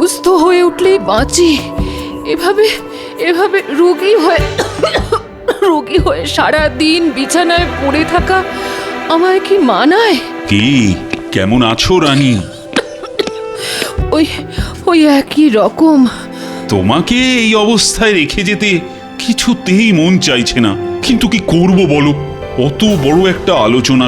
সুস্থ হয়ে উঠলেই বাঁচি। এভাবে এভাবে রোগী হয়ে সারা দিন বিছানায় পড়ে থাকা আমায় কি মানায়? কি কেমন আছো রানী? ওই ওই একই রকম। তোমাকে এই অবস্থায় রেখে যেতে কিছুতেই মন চাইছে না, কিন্তু কি করব বলো? অত বড় একটা আলোচনা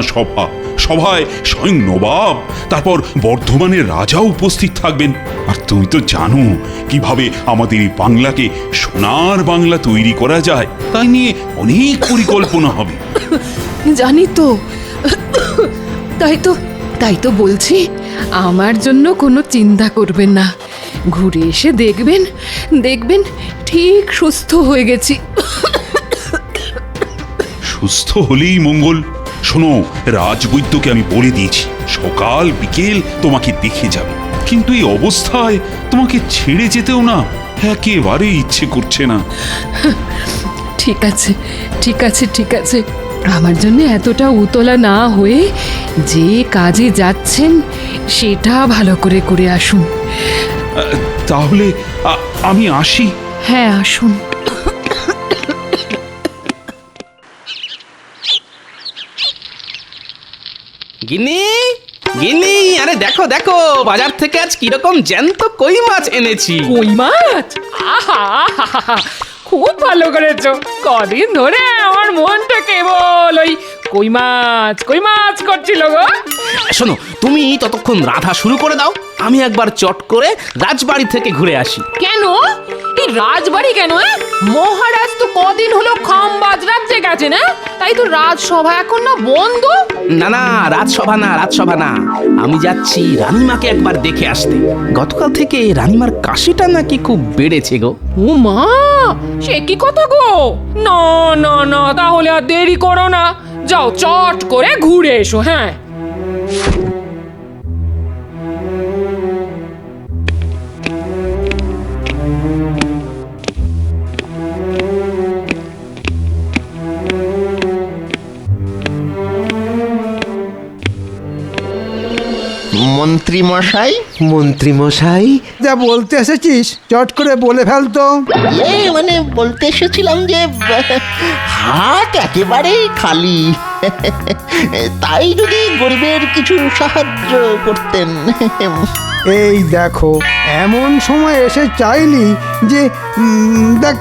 সভায় স্বয়ং নবাব, তারপর বর্ধমানের রাজা উপস্থিত থাকবেন। আর তুমি তো জানো কিভাবে আমাদের এই বাংলাকে সোনার বাংলা তৈরি করা যায়। তাই নিয়ে অনেক পরিকল্পনা হবে। জানি তো, তাই তো বলছি, আমার জন্য কোনো চিন্তা করবেন না। ঘুরে এসে দেখবেন ঠিক সুস্থ হয়ে গেছি। সুস্থ হলেই মঙ্গল। শোনো, রাজবৈদ্যকে আমি বলে দিয়েছি সকাল বিকেল তোমাকে দেখে যাবে, কিন্তু এই অবস্থায় তোমাকে ছেড়ে যেতেও না একেবারে ইচ্ছে করছে না। ঠিক আছে ঠিক আছে ঠিক আছে, আমার জন্য এতটা উতলা না হয়ে যে কাজে যাচ্ছেন সেটা ভালো করে করে আসুন। তাহলে আমি আসি। হ্যাঁ, আসুন। গিন্নি, গিন্নি, আরে দেখো দেখো, বাজার থেকে আজ কিরকম জ্যান্ত কই মাছ এনেছি। কই মাছ? আহা, খুব ভালো করেছো। কদিন ধরে আমার মনটা কেবল ওই কই মাছ করছিল গো। শোনো, তুমি ততক্ষণ রাধা শুরু করে দাও, আমি একবার চট করে রাজবাড়ি থেকে ঘুরে আসি। কেন? এই রাজবাড়ি কেন? মহারাজ তো কদিন হলো খামবাজ রাজ্যে গেছে না, তাই তো রাজসভা এখন না বন্ধ। না না, রাজসভা না, আমি যাচ্ছি রানীমাকে একবার দেখে আসতে। গতকাল থেকে রানীমার কাশিটা নাকি খুব বেড়েছে গো। ও মা, সে কি কথা গো? না না না, তাহলে আর দেরি করো না, যাও চট করে ঘুরে এসো। হ্যাঁ, মন্ত্রী মশাই, যা বলতে এসেছিস চট করে বলে ফেলতো। মানে বলতে এসেছিলাম যে হাট একেবারেই খালি, তাই যদি গরিবের কিছু সাহায্য করতেন। এই দেখো, এমন সময় এসে চাইলি যে দেখ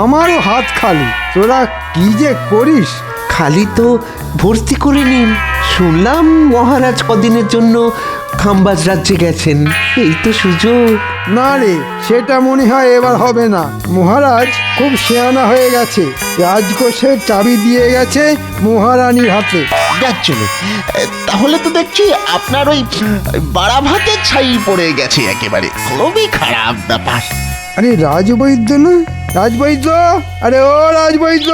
আমারও হাত খালি, তোরা কি যে করিস। খালি তো ভর্তি করে নিন। শুনলাম মহারাজ কদিনের জন্য খামবাজ রাজ্যে গেছেন, এই তো সুযোগ। না রে, সেটা মনে হয় এবার হবে না। মহারাজ খুব শেয়ানা হয়ে গেছে, রাজকোষের চাবি দিয়ে গেছে মহারানীর হাতে। যাচ্ছিল, তাহলে তো দেখছি আপনার ওই বাড়া ভাতের ছাই পড়ে গেছে একেবারে, খুবই খারাপ ব্যাপার। আরে রাজবৈদ্য না, রাজবৈদ্য, আরে ও রাজবৈদ্য,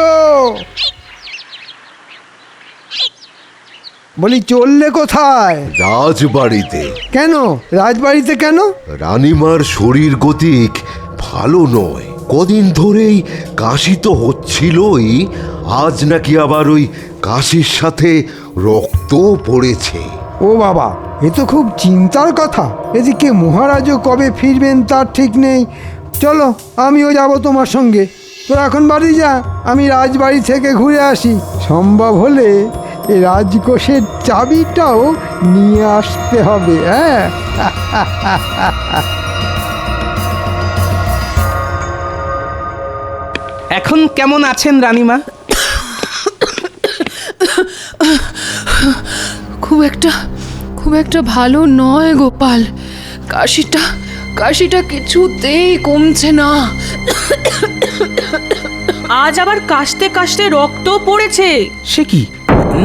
বলি চললে কোথায়? রাজবাড়িতে। কেন রাজবাড়িতে কেন? রানীমার শরীর গতিক ভালো নয়, কদিন ধরেই কাশি তো হচ্ছিলই, আজ নাকি আবার ওই কাশির সাথে রক্ত পড়েছে। ও বাবা, এ তো খুব চিন্তার কথা। এদিকে মহারাজও কবে ফিরবেন তার ঠিক নেই। চলো, আমিও যাব তোমার সঙ্গে। তোরা এখন বাড়ি যা, আমি রাজবাড়ি থেকে ঘুরে আসি। সম্ভব হলে এই রাজকোষের চাবিটাও নিয়ে আসতে হবে। হ্যাঁ, এখন কেমন আছেন রানীমা? খুব একটা ভালো নয় গোপাল। কাশিটা কিছুতেই কমছে না। আজ আবার কাশতে কাশতে রক্ত পড়েছে। সে কি?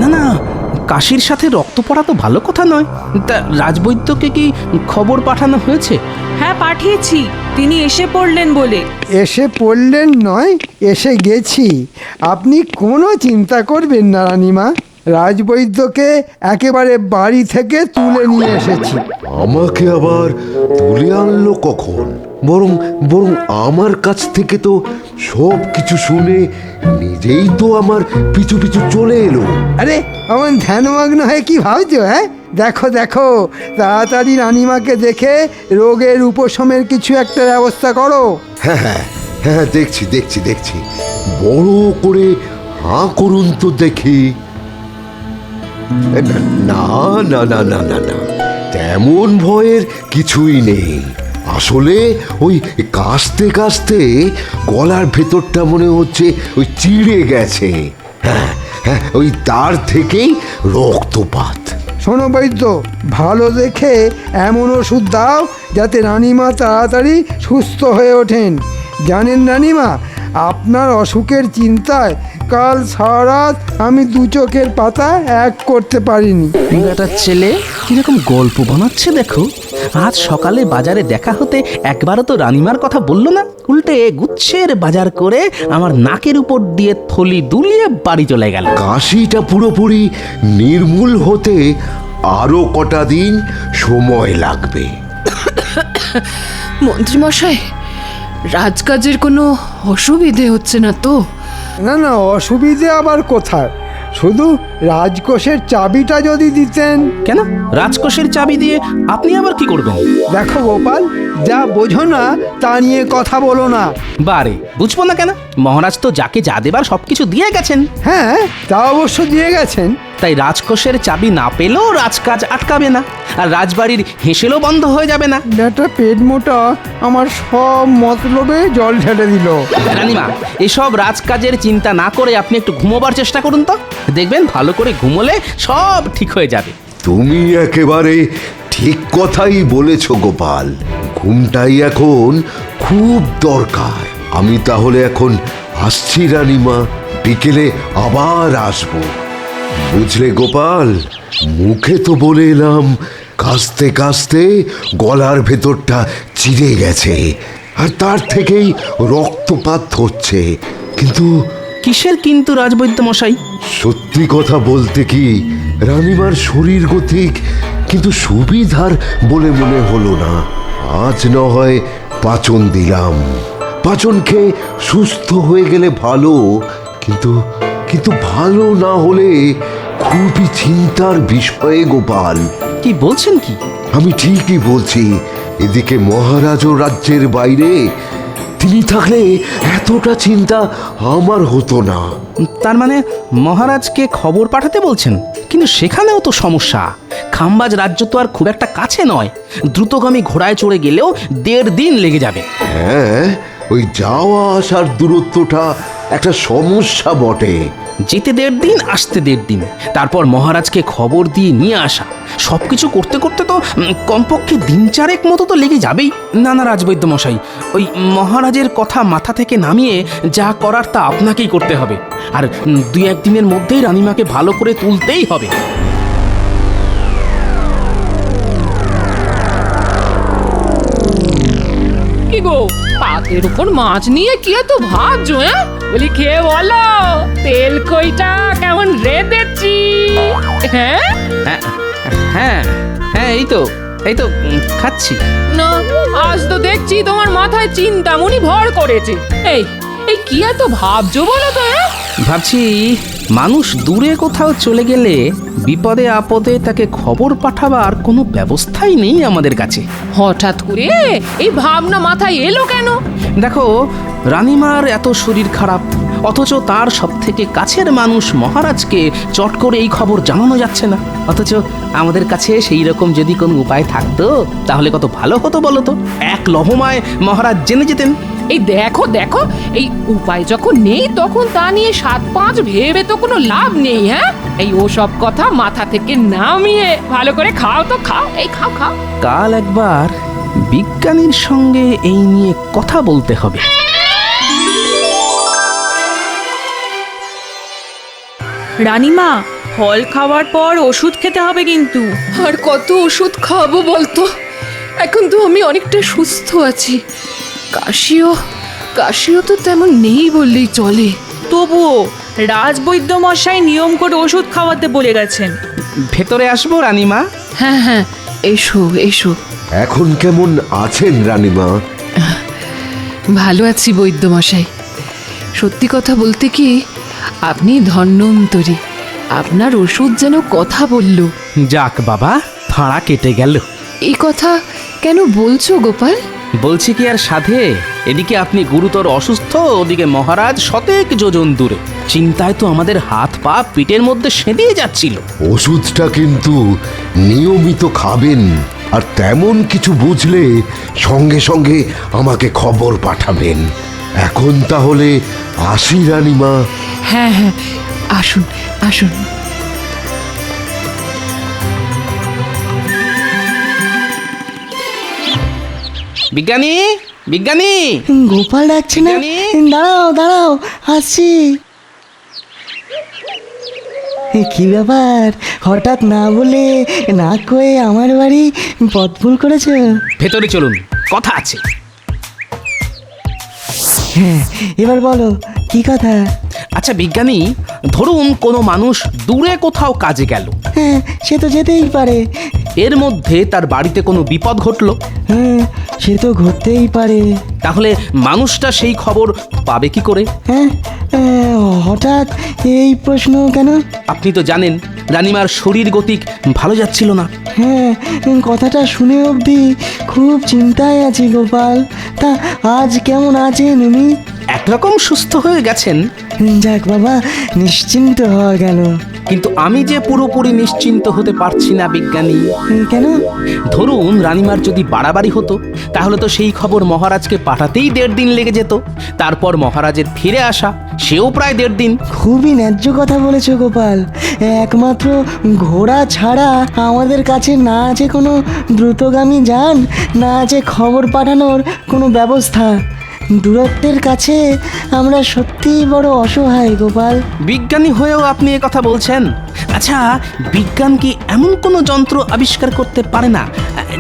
না না, কাশির সাথে রক্ত পড়া তো ভালো কথা নয়। তা রাজবৈদ্যকে কি খবর পাঠানো হয়েছে? হ্যাঁ, পাঠিয়েছি, তিনি এসে পড়লেন বলে। এসে পড়লেন নয়, এসে গেছি। আপনি কোনো চিন্তা করবেন না রানীমা, রাজবৈদ্যকে একেবারে বাড়ি থেকে তুলে নিয়ে এসেছি। আমাকে আবার তুলে আনলো কখন? বরং আমার কাছ থেকে তো সব কিছু শুনে নিজেই তো আমার পিছু পিছু চলে এলো। আরে আমার ধ্যানমগ্ন হয়ে কি ভাবছো? হ্যাঁ, দেখো দেখো, তাড়াতাড়ি রানীমাকে দেখে রোগের উপশমের কিছু একটা ব্যবস্থা করো। হ্যাঁ হ্যাঁ হ্যাঁ, দেখছি দেখছি দেখছি, বড় করে হাঁ করুন তো দেখি। না না না না না না, তেমন ভয়ের কিছুই নেই। আসলে ওই কাশতে কাশতে গলার ভেতরটা মনে হচ্ছে ওই চিড়ে গেছে। হ্যাঁ হ্যাঁ, ওই তার থেকেই রক্তপাত। শোনো বৈদ্য, ভালো দেখে এমন ওষুধ দাও যাতে রানীমা তাড়াতাড়ি সুস্থ হয়ে ওঠেন। জানেন রানীমা, আপনার অসুখের চিন্তায় কাল সারা রাত আমি দু চোখের পাতা এক করতে পারিনি। বেটার ছেলে কিরকম গল্প বানাচ্ছে দেখো। আজ সকালে বাজারে দেখা হতে একবারও তো রানীমার কথা বললো না, উল্টে গুচ্ছের বাজার করে আমার নাকের উপর দিয়ে থলি দুলিয়ে বাড়ি চলে গেল। কাশিটা পুরোপুরি নির্মূল হতে আরো কটা দিন সময় লাগবে। মন্ত্রীমশাই, রাজকাজের কোনো অসুবিধে হচ্ছে না তো? না না, অসুবিধে আবার কোথায়, শুধু রাজকোষের চাবিটা যদি দিতেন। কেন, রাজকোষের চাবি দিয়ে আপনি আবার কি করবেন? দেখো গোপাল, যা বোঝো না তা নিয়ে কথা বলো না। বারে, বুঝবো না কেন? মহারাজ তো যাকে যা দেবার সবকিছু দিয়ে গেছেন। হ্যাঁ, তা অবশ্য দিয়ে গেছেন। তাই রাজকোষের চাবি না পেলেও রাজকাজ আটকাবে না, আর রাজবাড়ির হেসেলও বন্ধ হয়ে যাবে না। ব্যাটা পেট মোটা আমার সব মতলবে জল ঢেলে দিল। রানীমা, এসব রাজকাজের চিন্তা না করে আপনি একটু ঘুমোবার চেষ্টা করুন তো, দেখবেন ভালো করে ঘুমোলে সব ঠিক হয়ে যাবে। তুমি একেবারে ঠিক কথাই বলেছ গোপাল, ঘুমটাই এখন খুব দরকার। আমি তাহলে এখন আসছি রানীমা, বিকেলে আবার আসবো। বুঝলে গোপাল, মুখে তো বলে এলাম কাশতে কাশতে গলার ভেতরটা চিড়ে গেছে আর তার থেকেই রক্তপাত হচ্ছে, কিন্তু কিসের কিন্তু রাজবৈদ্য মশাই? সত্যি কথা বলতে কি, রানীমার শরীর গতিক কিন্তু সুবিধার বলে মনে হলো না। আজ না হয় পাচন দিলাম, পাচন খেয়ে সুস্থ হয়ে গেলে ভালো, কিন্তু কিন্তু ভালো না হলে খুবই চিন্তার বিষয়ে গোপাল। কি বলছেন কি? আমি ঠিকই বলছি। এদিকে মহারাজও রাজ্যের বাইরে, তিনি থাকলে এতটা চিন্তা আমার হতো না। তার মানে মহারাজকে খবর পাঠাতে বলছেন? কিন্তু সেখানেও তো সমস্যা। খাম্বাজ রাজ্য তো আর খুব একটা কাছে নয়, দ্রুতগামী ঘোড়ায় চড়ে গেলেও 1.5 দিন লেগে যাবে। হ্যাঁ, ওই যাওয়া আসার দূরত্বটা একটা সমস্যা বটে। যেতে 1.5 দিন, আসতে 1.5 দিন, তারপর মহারাজকে খবর দিয়ে নিয়ে আসা, সবকিছু করতে করতে তো কমপক্ষে 3-4 মতো তো লেগে যাবেই। না না রাজবৈদ্য মশাই, ওই মহারাজের কথা মাথা থেকে নামিয়ে যা করার তা আপনাকেই করতে হবে, আর 2-1 দিনের মধ্যেই রানীমাকে ভালো করে তুলতেই হবে। কি গো, পাতের উপর মাছ নিয়ে কি এত ভাবছো? হ্যাঁ, বলি খেয়ে বলো, তেল কইটা কেমন রেঁধেছি? হ্যাঁ হ্যাঁ হ্যাঁ হ্যাঁ, এই তো খাচ্ছি। না, আজ তো দেখছি তোমার মাথায় চিন্তামণি ভর করেছে। এই এই কি এত ভাবছো বলো তো? হ্যাঁ, ভাবছি মানুষ দূরে কোথাও চলে গেলে বিপদে আপদে তাকে খবর পাঠাবার কোনো ব্যবস্থাই নেই আমাদের কাছে। হঠাৎ করে এই ভাবনা মাথায় এলো কেন? দেখো, রানীমার এত শরীর খারাপ, অথচ তার সব থেকে কাছের মানুষ মহারাজকে চট করে এই খবর জানানো যাচ্ছে না। অথচ আমাদের কাছে সেই রকম যদি কোনো উপায় থাকতো তাহলে কত ভালো হতো বলো তো। এক লহমায় মহারাজ জেনে যেতেন। এই দেখো দেখো, এই উপায় যখন নেই তখন তা নিয়ে 7-5 ভেবে তো কোনো লাভ নেই। হ্যাঁ, এই ওসব কথা মাথা থেকে নামিয়ে ভালো করে খাও তো খাও, এই খাও খাও। কাল একবার বিজ্ঞানীর সঙ্গে এই নিয়ে কথা বলতে হবে। রানীমা, ফল খাওয়ার পর ওষুধ খেতে হবে কিন্তু। আর কত ওষুধ খাবো বলতো? এখন তো আমি অনেকটা সুস্থ আছি, কাশিও তো তেমন নেই বললেই চলে। তবুও রাজবৈদ্য মশাই নিয়ম করে ওষুধ খাওয়াতে বলে গেছেন। ভেতরে আসবো রানীমা? হ্যাঁ হ্যাঁ, এসো এসো। এখন কেমন আছেন রানীমা? ভালো আছি বৈদ্যমশাই, সত্যি কথা বলতে কি, আপনি ধন্বন্তরী। আপনার ওষুধ যেন কথা বলল। যাক বাবা, ফাঁড়া কেটে গেল। এই কথা কেন বলছো গোপাল? বলছি কি আর সাধে, এদিকে আপনি গুরুতর অসুস্থ, ওদিকে মহারাজ শতেক যোজন দূরে। চিন্তায় তো আমাদের হাত পা পিঠের মধ্যে সেঁধিয়ে যাচ্ছিল। ওষুধটা কিন্তু নিয়মিত খাবেন, আর তেমন কিছু বুঝলে সঙ্গে সঙ্গে আমাকে খবর পাঠাবেন। এখন তাহলে আসি রানীমা। হ্যাঁ হ্যাঁ, আসুন আসুন। বিজ্ঞানী, বিজ্ঞানী! গোপাল ডাকছে না? বিজ্ঞানী? দাঁড়াও দাঁড়াও, আসছি। কি ব্যাপার, হঠাৎ না বলে না কয়ে আমার বাড়ি পথ ভুল করেছো? ভেতরে চলুন, কথা আছে। হ্যাঁ, এবার বলো কি কথা? আচ্ছা বিজ্ঞানী, ধরুন কোনো মানুষ দূরে কোথাও কাজে গেল, হ্যাঁ, সে তো যেতেই পারে। এর মধ্যে তার বাড়িতে কোনো বিপদ ঘটলো, হ্যাঁ, সে তো ঘটতেই পারে। তাহলে মানুষটা সেই খবর পাবে কি করে? হ্যাঁ, হঠাৎ এই প্রশ্ন কেন? আপনি তো জানেন রানীমার শরীর গতিক ভালো যাচ্ছিল না। হ্যাঁ, কথাটা শুনে অবধি খুব চিন্তায় আছি গোপাল। তা আজ কেমন আছেন উনি? একরকম সুস্থ হয়ে গেছেন, যাক বাবা, নিশ্চিন্ত হওয়া গেল। কিন্তু আমি যে পুরোপুরি নিশ্চিন্ত হতে পারছি না বিজ্ঞানী। কেন? ধরুন রানীমার যদি বাড়াবাড়ি হতো, তাহলে তো সেই খবর মহারাজকে পাঠাতেই 1.5 দিন লেগে যেত। তারপর মহারাজের ফিরে আসা, সেও প্রায় 1.5 দিন। খুবই ন্যায্য কথা বলেছ গোপাল। একমাত্র ঘোড়া ছাড়া আমাদের কাছে না আছে কোনো দ্রুতগামী যান, না আছে খবর পাঠানোর কোনো ব্যবস্থা। দূরত্বের কাছে আমরা সত্যিই বড় অসহায় গোপাল। বিজ্ঞানী হয়েও আপনি এ কথা বলছেন? আচ্ছা, বিজ্ঞান কি এমন কোনো যন্ত্র আবিষ্কার করতে পারে না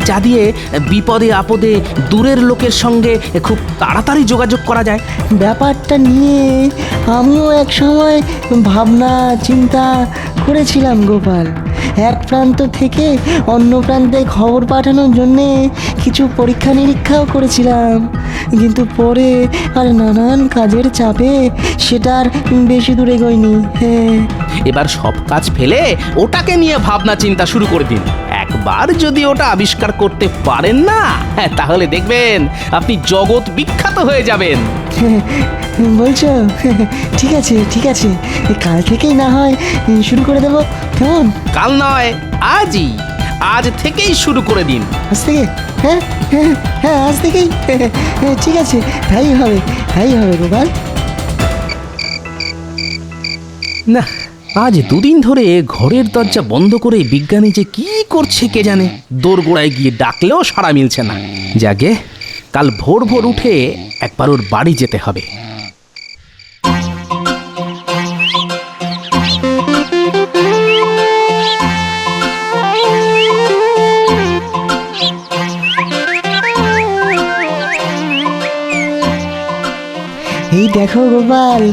যা দিয়ে বিপদে আপদে দূরের লোকের সঙ্গে খুব তাড়াতাড়ি যোগাযোগ করা যায়? ব্যাপারটা নিয়ে আমিও এক সময় ভাবনা চিন্তা করেছিলাম গোপাল। এক প্রান্ত থেকে অন্য প্রান্তে খবর পাঠানোর জন্যে কিছু পরীক্ষা নিরীক্ষাও করেছিলাম, কিন্তু পরে আর নানান কাজের চাপে সেটা আর বেশি দূরে গইনি। হ্যাঁ, এবার সব কাজ ফেলে ওটাকে নিয়ে ভাবনা চিন্তা শুরু করে দিন। একবার যদি ওটা আবিষ্কার করতে পারেন না, তাহলে দেখবেন আপনি জগৎ বিখ্যাত হয়ে যাবেন। বলছো? ঠিক আছে ঠিক আছে, কাল থেকেই না হয় শুরু করে দেবো, কেমন? কাল নয়, আজই, আজ থেকেই শুরু করে দিন। আজ থেকে? হ্যাঁ হ্যাঁ হ্যাঁ, আজ থেকেই। ঠিক আছে, তাই হবে, তাই হবে গোপাল। না, আজ 2 দিন ধরে ঘরের দরজা বন্ধ করে বিজ্ঞানী যে কি করছে কে জানে। দোরগোড়ায় গিয়ে ডাকলেও সাড়া মিলছে না। যাকে কাল ভোর ভোর উঠে একবার ওর বাড়ি যেতে হবে। এই দেখো গোপাল,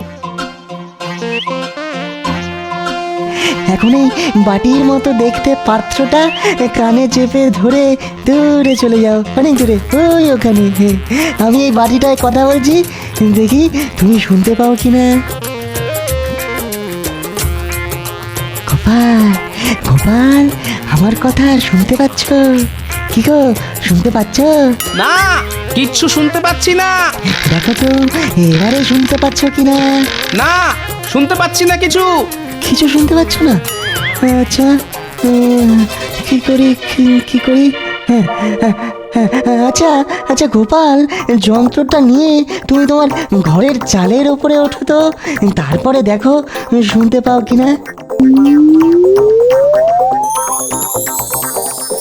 এখন এই বাটির মতো দেখতে পাত্রটা কানে চেপে ধরে দূরে চলে যাও, অনেক দূরে, ওই ওখানে। আমি এই বাটিটায় কথা বলছি, দেখি তুমি শুনতে পাও কিনা। গোপাল, গোপাল, আমার কথা শুনতে পাচ্ছ? কি গো, শুনতে পাচ্ছ? না, কিচ্ছু শুনতে পাচ্ছি না। দেখো তো এবারে শুনতে পাচ্ছ কিনা। না, শুনতে পাচ্ছি না কিছু। কিছু শুনতে পাচ্ছ না? আচ্ছা, কি করি কি করি? হ্যাঁ, আচ্ছা আচ্ছা গোপাল, যন্ত্রটা নিয়ে তুমি তোমার ঘরের চালের ওপরে ওঠো তো, তারপরে দেখো শুনতে পাও কিনা।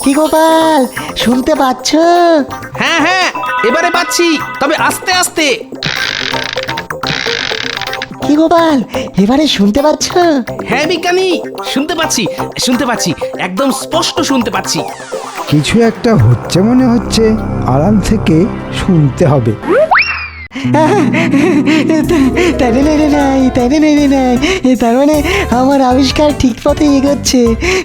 কি গোপাল, শুনতে পাচ্ছ? হ্যাঁ হ্যাঁ, এবারে পাচ্ছি, তবে আস্তে আস্তে। কি গোপাল, এবারে শুনতে পাচ্ছ? হ্যাঁ বিজ্ঞানী, শুনতে পাচ্ছি, শুনতে পাচ্ছি, একদম স্পষ্ট শুনতে পাচ্ছি। কিছু একটা হচ্ছে মনে হচ্ছে, আরাম থেকে শুনতে হবে। তার মানে আমার আবিষ্কার ঠিক পথে এগোচ্ছে,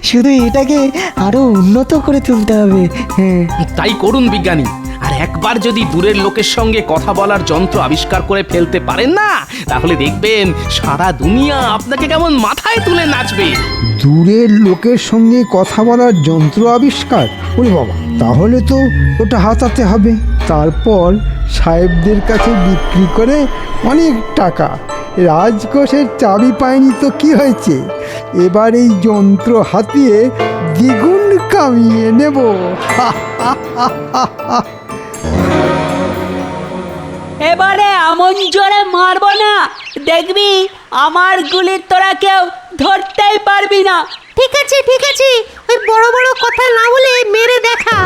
শুধু এটাকে আরো উন্নত করে তুলতে হবে। হ্যাঁ, তাই করুন বিজ্ঞানী। আর একবার যদি দূরের লোকের সঙ্গে কথা বলার যন্ত্র আবিষ্কার করে ফেলতে পারেন না, তাহলে দেখবেন সারা দুনিয়া আপনাকে কেমন মাথায় তুলে নাচবে। দূরের লোকের সঙ্গে কথা বলার যন্ত্র আবিষ্কার, ওরে বাবা, তাহলে তো ওটা হাতাতে হবে, তারপর সাহেবদের কাছে বিক্রি করে অনেক টাকা। রাজকোষের চাবি পায়নি তো কি হয়েছে, এবার এই যন্ত্র হাতিয়ে দ্বিগুণ কামিয়ে নেব। এবারে এমন জোরে মারবো না, দেখবি আমার গুলির তোরা কেউ ধরতেই পারবি না। ঠিক আছে ঠিক আছে, ওই বড় বড় কথা না বলে মেরে দেখা।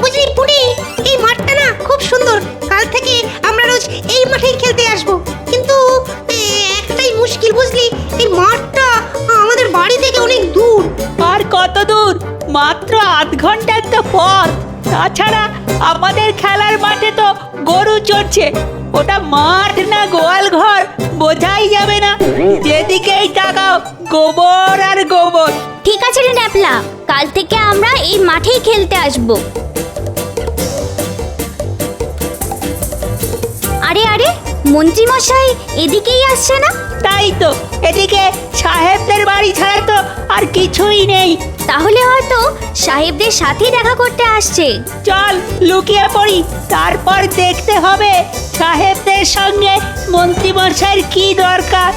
বুঝলি পুনি, এই মাঠটা না খুব সুন্দর, কাল থেকে আমরা রোজ এই মাঠেই খেলতে আসবো। কিন্তু একটাই মুশকিল বুঝলি, এই মাঠটা আমাদের বাড়ি থেকে অনেক দূর। আর কত দূর? মাত্র আধ ঘন্টার তো পথ। তাছাড়া আমাদের খেলার মাঠে তো গরু চড়ছে, ওটা মাঠ না গোয়াল ঘর বোঝাই যাবে না, যেদিকেই তাকাও গোবর আর গোবর। ঠিক আছে রে ন্যাপলা, কাল থেকে আমরা এই মাঠেই খেলতে আসবো। আরে আরে, মন্ত্রী মশাই এদিকেই আসছে না? তাই তো, এদিকে সাহেবদের বাড়ি ছাড়া তো আর কিছুই নেই। তাহলে হয়তো সাহেবদের সাথেই দেখা করতে আসছে। চল লুকিয়ে পড়ি, তারপর দেখতে হবে সাহেবদের সঙ্গে মন্ত্রী মশাইয়ের কি দরকার।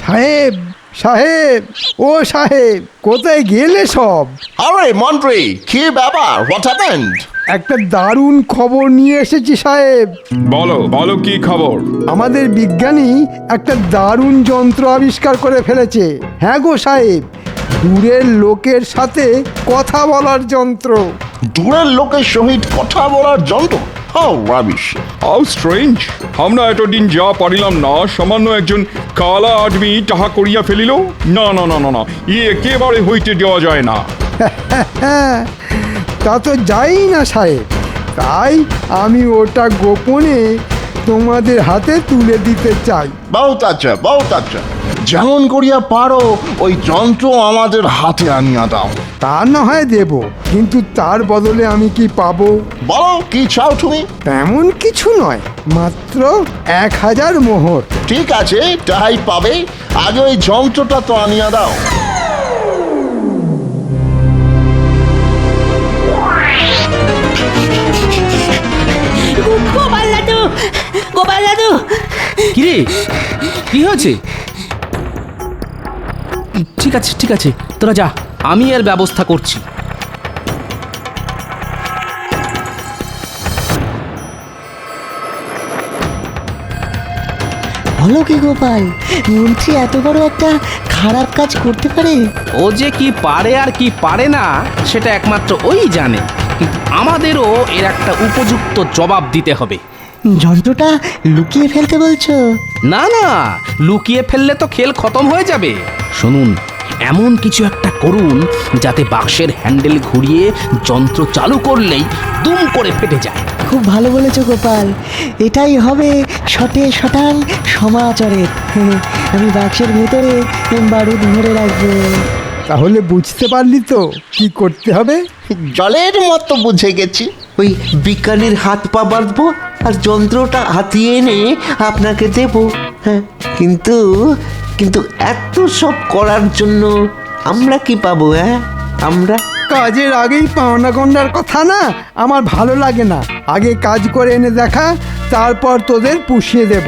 সাহেব সাহেব, ও সাহেব, কোথায় গেলে সব? আরে মন্ত্রী, কি ব্যাপার? What happened? একটা দারুণ খবর নিয়ে এসেছি সাহেব। বলো বলো, কি খবর? আমাদের বিজ্ঞানী একটা দারুণ যন্ত্র আবিষ্কার করে ফেলেছে। হ্যাঁ গো সাহেব, দূরের লোকের সাথে কথা বলার যন্ত্র। দূরের লোকের সহিত কথা বলার যন্ত্র? How rubbish! How strange! আমরা এতদিন যা পারিলাম না, সামান্য একজন কালা আদমি তাহা করিয়া ফেলিল। না না না না না, একেবারে হইতে দেওয়া যায় না। তা তো যাই না সাহেব, তাই আমি ওটা গোপনে তোমাদের হাতে তুলে দিতে চাই। বহুত আচ্ছা, বহুত আচ্ছা। যেমন করিয়া পারো ওই যন্ত্র আমাদের হাতে আনিয়া দাও। তা না হয় দেব, কিন্তু তার বদলে আমি কি পাবো? বলো, কি চাও তুমি? তেমন কিছু নয়, মাত্র 1000 মোহর। ঠিক আছে, তাই পাবে। আগে ওই যন্ত্রটা তো আনিয়া দাও। গোপাল দাদু, গোপাল দাদু! কিরে, কি হয়েছে? ঠিক আছে ঠিক আছে, তোরা যা, আমি এর ব্যবস্থা করছি। বলো কি গোপাল, মন্ত্রী এত বড় একটা খারাপ কাজ করতে পারে? ও যে কি পারে আর কি পারে না সেটা একমাত্র ওই জানে, কিন্তু আমাদেরও এর একটা উপযুক্ত জবাব দিতে হবে। যন্ত্রটা লুকিয়ে ফেলতে বলছো? না না, লুকিয়ে ফেললে তো খেল খতম হয়ে যাবে। শুনুন, এমন কিছু একটা করুন যাতে বাক্সের হ্যান্ডেল ঘুরিয়ে যন্ত্র চালু করলেই দুম করে ফেটে যায়। খুব ভালো বলেছো গোপাল, এটাই হবে শটে শটাং সমাচারের। আমি বাক্সের ভেতরে বারুদ ভরে রাখবো। তাহলে বুঝতে পারলি তো কি করতে হবে? জলের মতো বুঝে গেছি। ওই বিজ্ঞানীর হাত পা বাঁধবো আর যন্ত্রটা হাতিয়ে এনে আপনাকে দেব। হ্যাঁ, কিন্তু কিন্তু এত সব করার জন্য আমরা কি পাবো? হ্যাঁ, আমরা কাজের আগেই পাওনা গন্ডার কথা না আমার ভালো লাগে না। আগে কাজ করে এনে দেখা, তারপর তোদের পুষিয়ে দেব।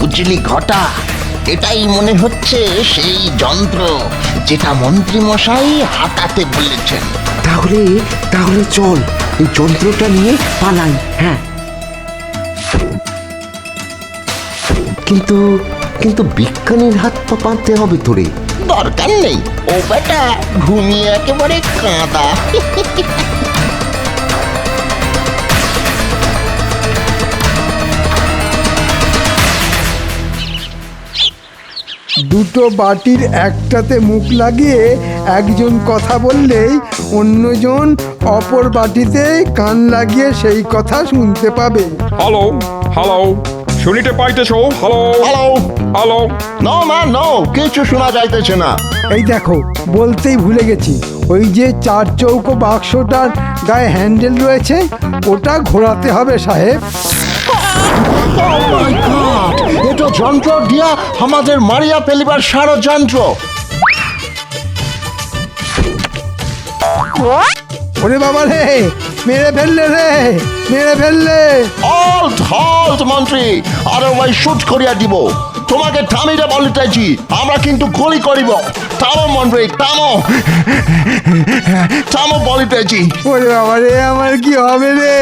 বুঝলি ঘটা, এটাই মনে হচ্ছে সেই যন্ত্র যেটা মন্ত্রী মশাই হাতাতে বলেছেন। তাহলে তাহলে চল এই যন্ত্রটা নিয়ে পালাই। হ্যাঁ, কিন্তু কিন্তু বিজ্ঞানীর হাত পা বাঁধতে হবে তোরে। দরকার নেই, ও বেটা ঘুমিয়ে একেবারে কাঁদা। দুটো বাটির একটাতে মুখ লাগিয়ে একজন কথা বললেই অন্যজন অপর বাটিতে কান লাগিয়ে সেই কথা শুনতে পাবে। হ্যালো হ্যালো, শুনিতে পাইতেছো? Hello hello hello. No man no, কিছু শোনা যাইতেছে না। এই দেখো, বলতেই ভুলে গেছি, ওই যে 4 চৌকো বাক্সটার গায়ে হ্যান্ডেল রয়েছে ওটা ঘোরাতে হবে সাহেব। এটা যন্ত্র দিয়া আমাদের মারিয়া ফেলিবার ষড়যন্ত্র। ওরে বাবা রে, মেরে ফেললে রে, মেরে ফেললে। হল্ট হল্ট মন্ত্রী, আরে ভাই শুট করিয়া দিব। তোমাকে থামিতে বলিতেছি, আমরা কিন্তু গুলি করিব। থামো মন্ত্রী, থামো থামো বলিতেছি। ওরে বাবা রে, আমার কি হবে রে?